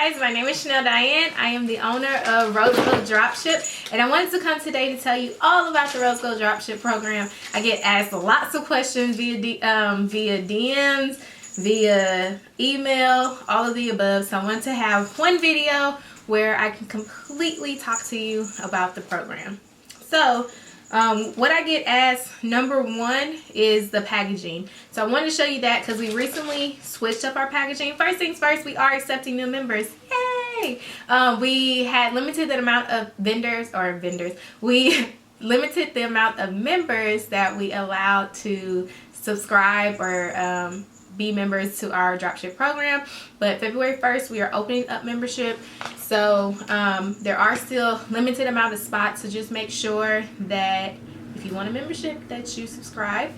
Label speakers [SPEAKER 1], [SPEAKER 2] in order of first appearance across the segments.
[SPEAKER 1] guys, my name is Chanel Diane. I am the owner of Rose Gold Dropship, and I wanted to come today to tell you all about the Rose Gold Dropship program. I get asked lots of questions via DMs, via email, all of the above. So I wanted to have one video where I can completely talk to you about the program. So what I get asked, number one, is the packaging. So I wanted to show you that because we recently switched up our packaging. First things first, we are accepting new members. Yay! We had limited the amount of we limited the amount of members that we allowed to subscribe or be members to our dropship program. But February 1st, we are opening up membership. So there are still limited amount of spots, so just make sure that if you want a membership that you subscribe.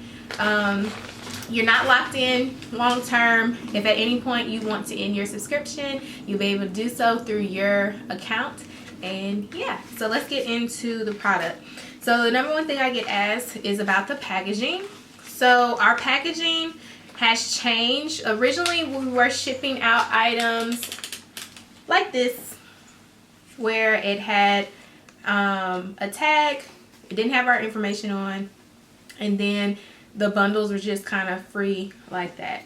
[SPEAKER 1] You're not locked in long term. If at any point you want to end your subscription, you'll be able to do so through your account. And yeah, so let's get into the product. So the number one thing I get asked is about the packaging. So our packaging has changed. Originally we were shipping out items like this, where it had a tag, it didn't have our information on, and then the bundles were just kind of free like that.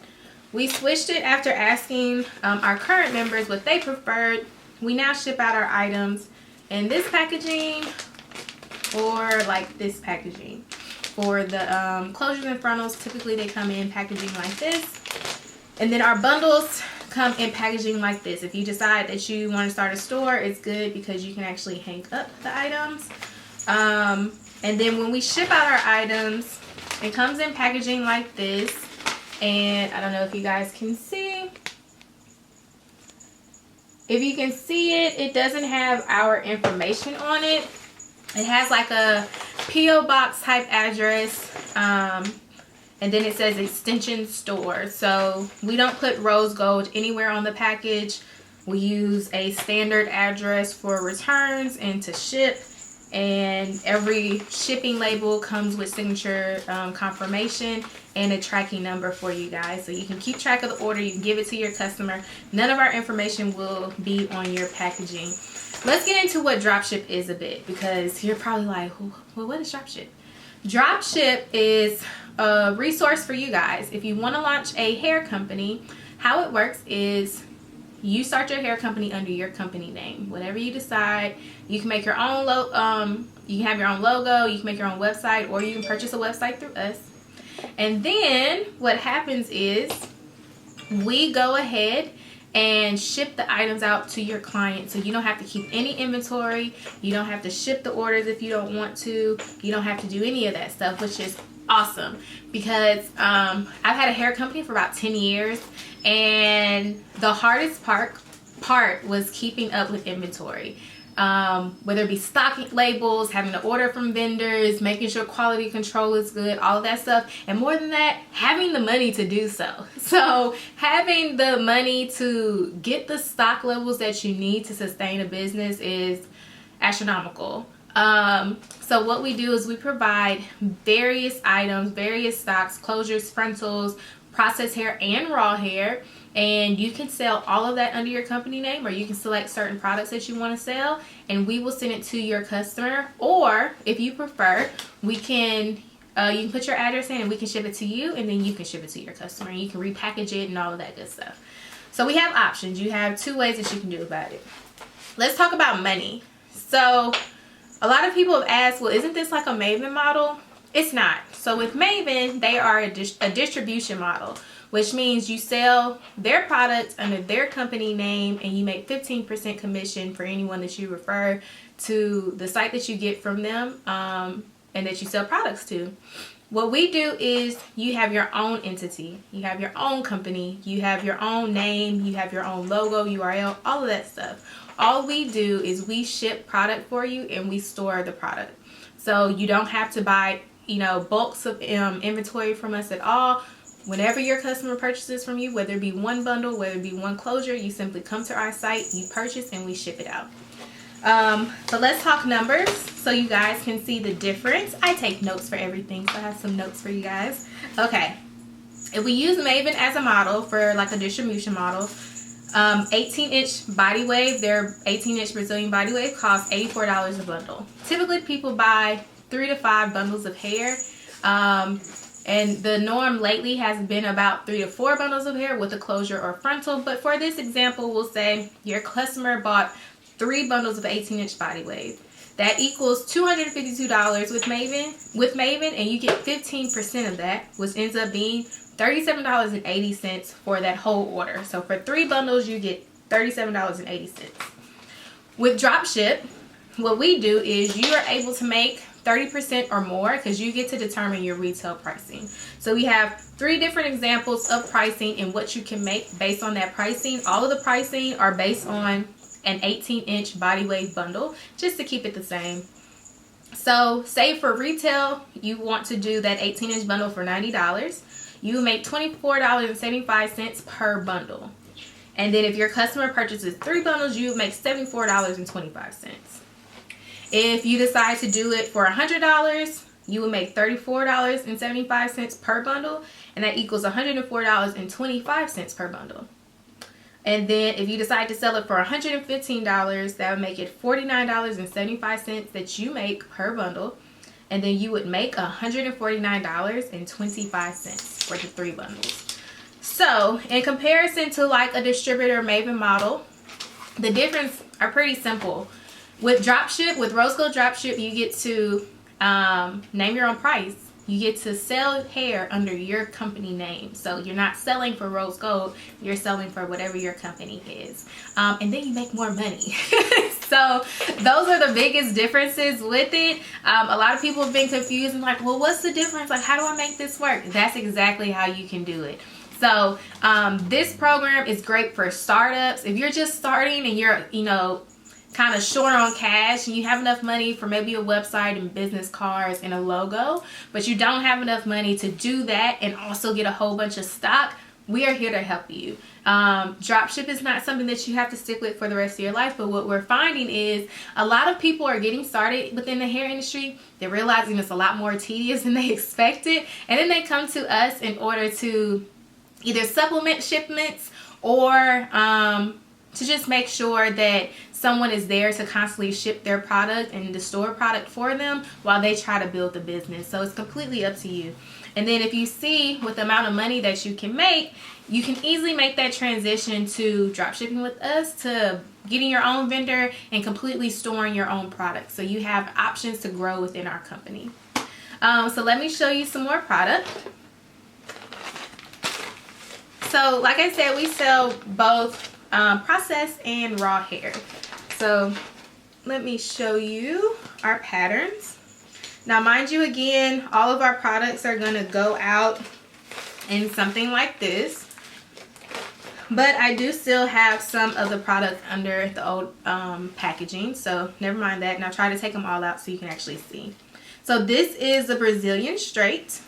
[SPEAKER 1] We switched it after asking our current members what they preferred. We now ship out our items in this packaging or like this packaging. For the closures and frontals, typically they come in packaging like this. And then our bundles come in packaging like this. If you decide that you want to start a store, it's good because you can actually hang up the items. And then when we ship out our items, it comes in packaging like this. And I don't know if you guys can see. If you can see it, it doesn't have our information on it. It has like a P.O. box type address, and then it says extension store. So we don't put Rose Gold anywhere on the package. We use a standard address for returns and to ship, and every shipping label comes with signature confirmation and a tracking number for you guys, so you can keep track of the order. You can give it to your customer. None of our information will be on your packaging. Let's get into what dropship is a bit, because you're probably like, well, what is dropship? Dropship is a resource for you guys. If you want to launch a hair company, how it works is you start your hair company under your company name. Whatever you decide, you can make your own you can have your own logo, you can make your own website, or you can purchase a website through us. And then what happens is we go ahead and ship the items out to your client, so you don't have to keep any inventory. You don't have to ship the orders if you don't want to. You don't have to do any of that stuff, which is awesome, because I've had a hair company for about 10 years, and the hardest part was keeping up with inventory. Whether it be stocking labels, having to order from vendors, making sure quality control is good, all of that stuff. And more than that, having the money to do so. So having the money to get the stock levels that you need to sustain a business is astronomical. So what we do is we provide various items, various stocks, closures, frontals, processed hair, and raw hair. And you can sell all of that under your company name, or you can select certain products that you want to sell, and we will send it to your customer. Or if you prefer, we can you can put your address in and we can ship it to you, and then you can ship it to your customer, and you can repackage it and all of that good stuff. So we have options. You have two ways that you can do about it. Let's talk about money. So a lot of people have asked, well, isn't this like a Maven model? It's not. So with Maven, they are a distribution model, which means you sell their products under their company name, and you make 15% commission for anyone that you refer to the site that you get from them, and that you sell products to. What we do is you have your own entity, you have your own company, you have your own name, you have your own logo, URL, all of that stuff. All we do is we ship product for you, and we store the product. So you don't have to buy, bulks of inventory from us at all. Whenever your customer purchases from you, whether it be one bundle, whether it be one closure, you simply come to our site, you purchase, and we ship it out. So let's talk numbers so you guys can see the difference. I take notes for everything, so I have some notes for you guys. Okay, if we use Maven as a model for like a distribution model, 18-inch body wave, their 18-inch Brazilian body wave costs $84 a bundle. Typically people buy 3 to 5 bundles of hair. And the norm lately has been about 3 to 4 bundles of hair with a closure or frontal. But for this example, we'll say your customer bought 3 bundles of 18-inch body wave. That equals $252 with Maven, and you get 15% of that, which ends up being $37.80 for that whole order. So for 3 bundles, you get $37.80. With dropship, what we do is you are able to make 30% or more because you get to determine your retail pricing. So we have 3 different examples of pricing and what you can make based on that pricing. All of the pricing are based on an 18-inch body wave bundle, just to keep it the same. So say for retail, you want to do that 18-inch bundle for $90. You make $24.75 per bundle. And then if your customer purchases 3 bundles, you make $74.25. If you decide to do it for $100, you will make $34.75 per bundle, and that equals $104.25 per bundle. And then if you decide to sell it for $115, that would make it $49.75 that you make per bundle. And then you would make $149.25 for the 3 bundles. So in comparison to like a distributor Maven model, the difference are pretty simple. With dropship, with Rose Gold Dropship, you get to name your own price. You get to sell hair under your company name. So you're not selling for Rose Gold, you're selling for whatever your company is. And then you make more money. So those are the biggest differences with it. A lot of people have been confused and like, well, what's the difference? Like, how do I make this work? That's exactly how you can do it. So this program is great for startups. If you're just starting and you're, kind of short on cash and you have enough money for maybe a website and business cards and a logo, but you don't have enough money to do that and also get a whole bunch of stock, we are here to help you. Dropship is not something that you have to stick with for the rest of your life, but what we're finding is a lot of people are getting started within the hair industry. They're realizing it's a lot more tedious than they expected, and then they come to us in order to either supplement shipments or to just make sure that someone is there to constantly ship their product and to store product for them while they try to build the business. So it's completely up to you. And then if you see with the amount of money that you can make, you can easily make that transition to drop shipping with us, to getting your own vendor and completely storing your own product. So you have options to grow within our company. So let me show you some more product. So like I said, we sell both processed and raw hair. So let me show you our patterns. Now mind you, again, all of our products are going to go out in something like this, but I do still have some of the product under the old packaging, so never mind that. And I'll try to take them all out so you can actually see. So this is the Brazilian straight.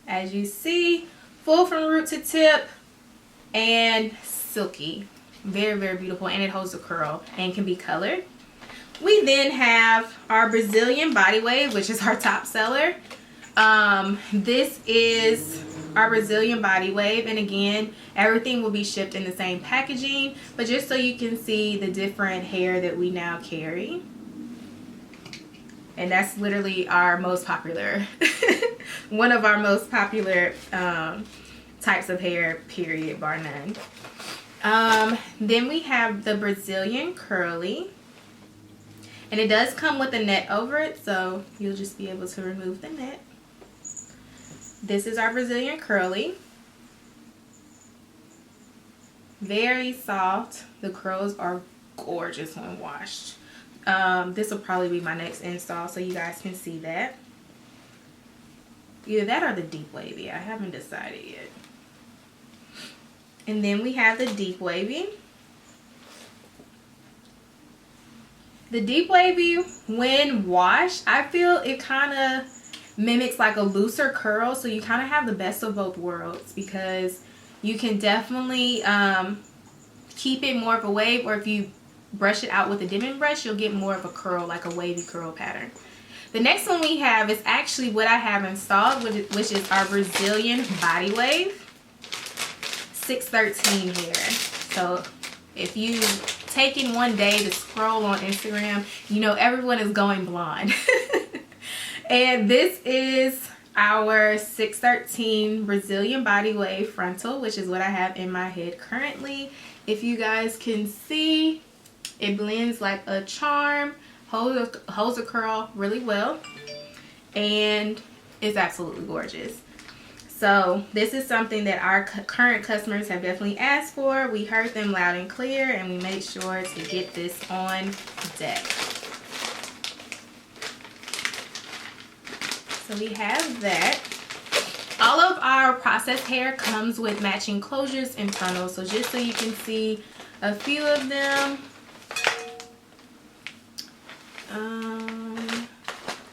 [SPEAKER 1] As you see, full from root to tip and silky. Very, very beautiful, and it holds a curl and can be colored. We then have our Brazilian body wave, which is our top seller. This is our Brazilian body wave, and again, everything will be shipped in the same packaging, but just so you can see the different hair that we now carry. And that's literally our most popular, one of our most popular types of hair, period, bar none. Then we have the Brazilian curly, and it does come with a net over it, so you'll just be able to remove the net. This is our Brazilian curly. Very soft. The curls are gorgeous when washed. This will probably be my next install so you guys can see that. Either that or the deep wavy. I haven't decided yet. And then we have the deep wavy. The deep wavy, when washed, I feel it kind of mimics like a looser curl, so you kind of have the best of both worlds, because you can definitely keep it more of a wave, or if you brush it out with a dimming brush, you'll get more of a curl, like a wavy curl pattern. The next one we have is actually what I have installed, which is our Brazilian body wave 613 hair. So If you taken one day to scroll on Instagram, you know everyone is going blonde. And this is our 613 Brazilian Body Wave Frontal, which is what I have in my head currently. If you guys can see, it blends like a charm, holds a curl really well, and it's absolutely gorgeous. So this is something that our current customers have definitely asked for. We heard them loud and clear, and we made sure to get this on deck. So we have that. All of our processed hair comes with matching closures and frontals. So just so you can see a few of them.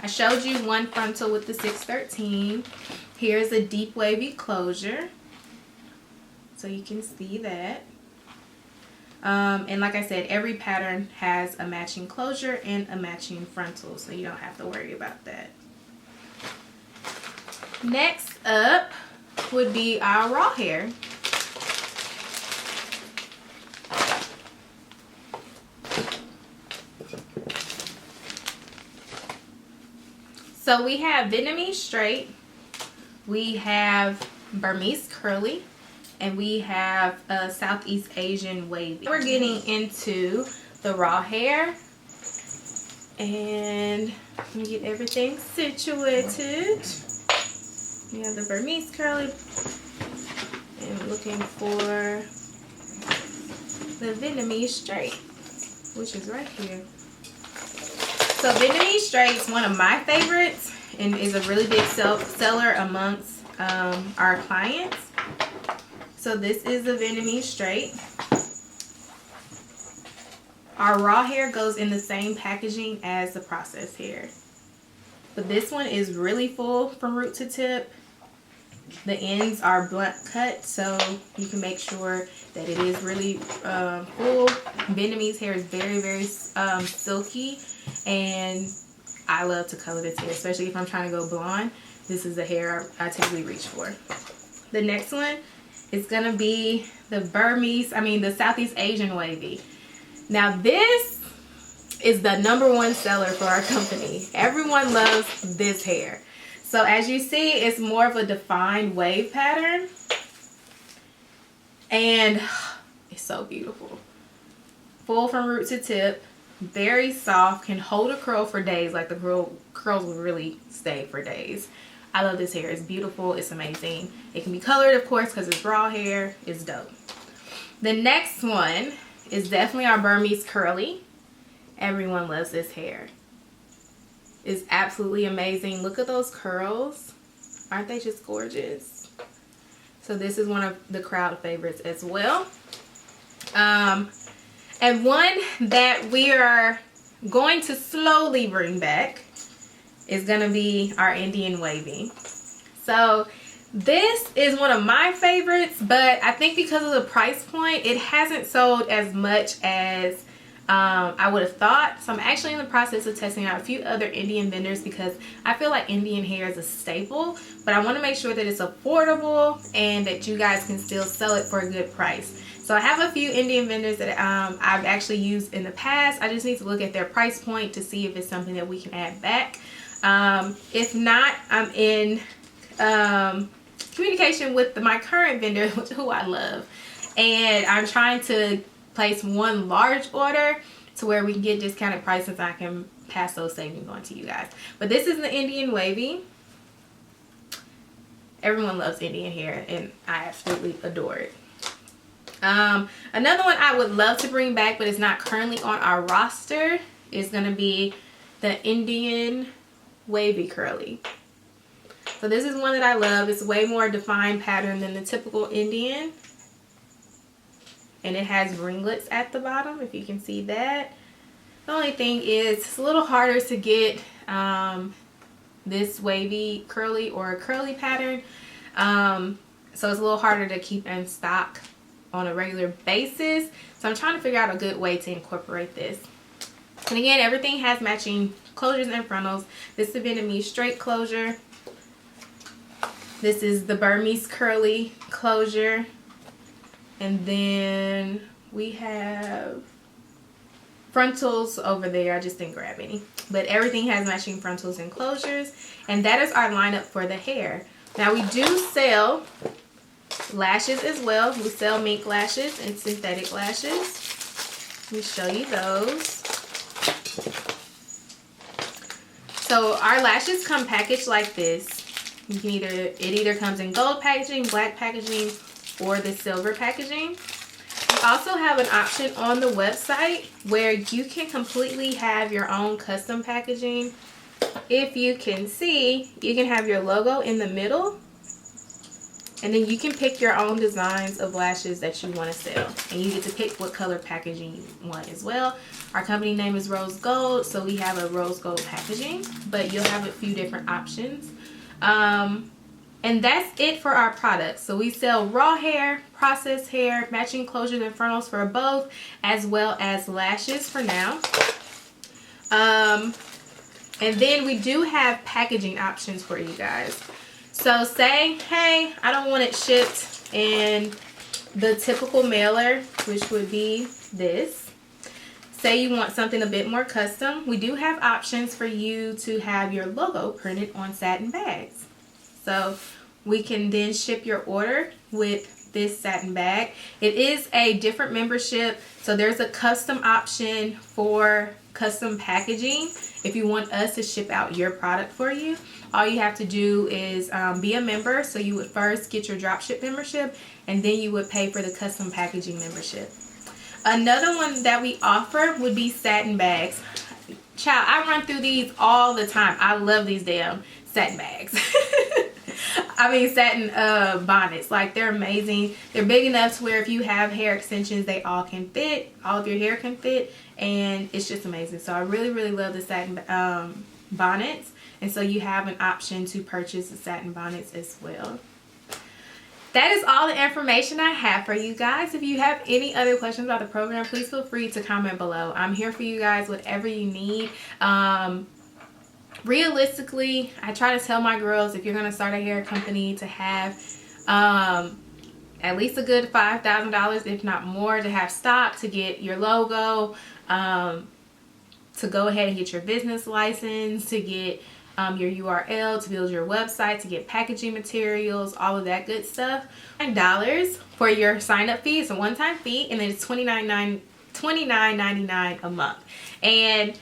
[SPEAKER 1] I showed you one frontal with the 613. Here's a deep wavy closure. So you can see that. And like I said, every pattern has a matching closure and a matching frontal. So you don't have to worry about that. Next up would be our raw hair. So we have Vietnamese straight, we have Burmese curly, and we have Southeast Asian wavy. We're getting into the raw hair, and let me get everything situated. We have the Burmese curly, and I'm looking for the Vietnamese straight, which is right here. So Vietnamese straight is one of my favorites and is a really big seller amongst our clients. So this is the Vietnamese straight. Our raw hair goes in the same packaging as the processed hair, but this one is really full from root to tip. The ends are blunt cut, so you can make sure that it is really full. Vietnamese hair is very, very silky, and I love to color this hair, especially if I'm trying to go blonde. This is the hair I typically reach for. The next one is gonna be the the Southeast Asian wavy. Now this is the #1 seller for our company. Everyone loves this hair. So as you see, it's more of a defined wave pattern, and it's so beautiful. Full from root to tip, very soft, can hold a curl for days. Like the curls will really stay for days. I love this hair. It's beautiful. It's amazing. It can be colored, of course, because it's raw hair. It's dope. The next one is definitely our Burmese curly. Everyone loves this hair. It's absolutely amazing. Look at those curls. Aren't they just gorgeous? So this is one of the crowd favorites as well. And one that we are going to slowly bring back is going to be our Indian wavy. So this is one of my favorites, but I think because of the price point, it hasn't sold as much as I would have thought. So I'm actually in the process of testing out a few other Indian vendors because I feel like Indian hair is a staple, but I want to make sure that it's affordable and that you guys can still sell it for a good price. So I have a few Indian vendors that I've actually used in the past. I just need to look at their price point to see if it's something that we can add back. If not, I'm in communication with my current vendor, who I love, and I'm trying to place one large order to where we can get discounted prices. I can pass those savings on to you guys. But this is the Indian wavy. Everyone loves Indian hair, and I absolutely adore it. Another one I would love to bring back, but it's not currently on our roster, is going to be the Indian wavy curly. So this is one that I love. It's way more defined pattern than the typical Indian. And it has ringlets at the bottom, if you can see that. The only thing is it's a little harder to get this wavy curly or a curly pattern. So it's a little harder to keep in stock on a regular basis. So I'm trying to figure out a good way to incorporate this. And again, everything has matching closures and frontals. This is the Vietnamese straight closure. This is the Burmese curly closure. And then We have frontals over there. I just didn't grab any. But everything has matching frontals and closures. And that is our lineup for the hair. Now we do sell lashes as well. We sell mink lashes and synthetic lashes. Let me show you those. So our lashes come packaged like this. You can it either comes in gold packaging, black packaging, or the silver packaging. We also have an option on the website where you can completely have your own custom packaging. If you can see, you can have your logo in the middle, and then you can pick your own designs of lashes that you want to sell, and you get to pick what color packaging you want as well. Our company name is Rose Gold, so we have a rose gold packaging, but you'll have a few different options. And that's it for our products. So we sell raw hair, processed hair, matching closures and frontals for both, as well as lashes for now. And then we do have packaging options for you guys. So say, hey, I don't want it shipped in the typical mailer, which would be this. Say you want something a bit more custom. We do have options for you to have your logo printed on satin bags. So we can then ship your order with this satin bag. It is a different membership, so there's a custom option for custom packaging. If you want us to ship out your product for you, all you have to do is be a member. So you would first get your dropship membership, and then you would pay for the custom packaging membership. Another one that we offer would be satin bags. Child, I run through these all the time. I love these damn satin bags. I mean satin bonnets. Like, they're amazing. They're big enough to where if you have hair extensions, they all can fit. All of your hair can fit, and it's just amazing. So I really, really love the satin bonnets. And so you have an option to purchase the satin bonnets as well. That is all the information I have for you guys. If you have any other questions about the program, please feel free to comment below. I'm here for you guys, whatever you need. Realistically, I try to tell my girls, if you're going to start a hair company, to have at least a good $5,000, if not more, to have stock, to get your logo, to go ahead and get your business license, to get your URL, to build your website, to get packaging materials, all of that good stuff. $9 for your sign-up fee. It's a one-time fee, and then it's $29.99 a month. And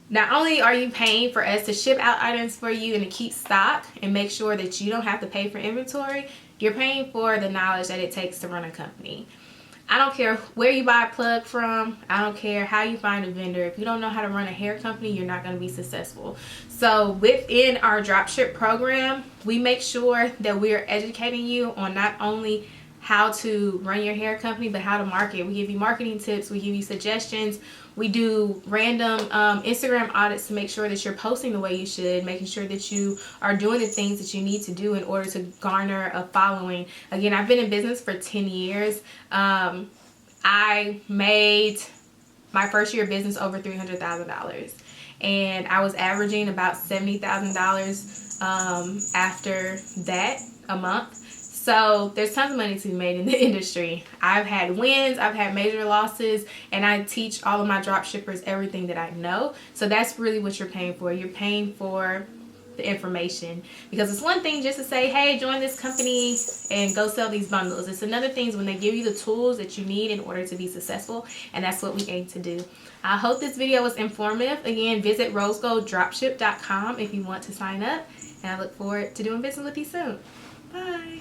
[SPEAKER 1] not only are you paying for us to ship out items for you and to keep stock and make sure that you don't have to pay for inventory, you're paying for the knowledge that it takes to run a company. I don't care where you buy a plug from. I don't care how you find a vendor. If you don't know how to run a hair company, you're not going to be successful. So within our dropship program, we make sure that we are educating you on not only how to run your hair company, but how to market. We give you marketing tips. We give you suggestions. We do random Instagram audits to make sure that you're posting the way you should, making sure that you are doing the things that you need to do in order to garner a following. Again, I've been in business for 10 years. I made my first year of business over $300,000, and I was averaging about $70,000 after that a month. So there's tons of money to be made in the industry. I've had wins, I've had major losses, and I teach all of my drop shippers everything that I know. So that's really what you're paying for. You're paying for the information, because it's one thing just to say, hey, join this company and go sell these bundles. It's another thing when they give you the tools that you need in order to be successful, and that's what we aim to do. I hope this video was informative. Again, visit rosegoldropship.com if you want to sign up, and I look forward to doing business with you soon. Bye.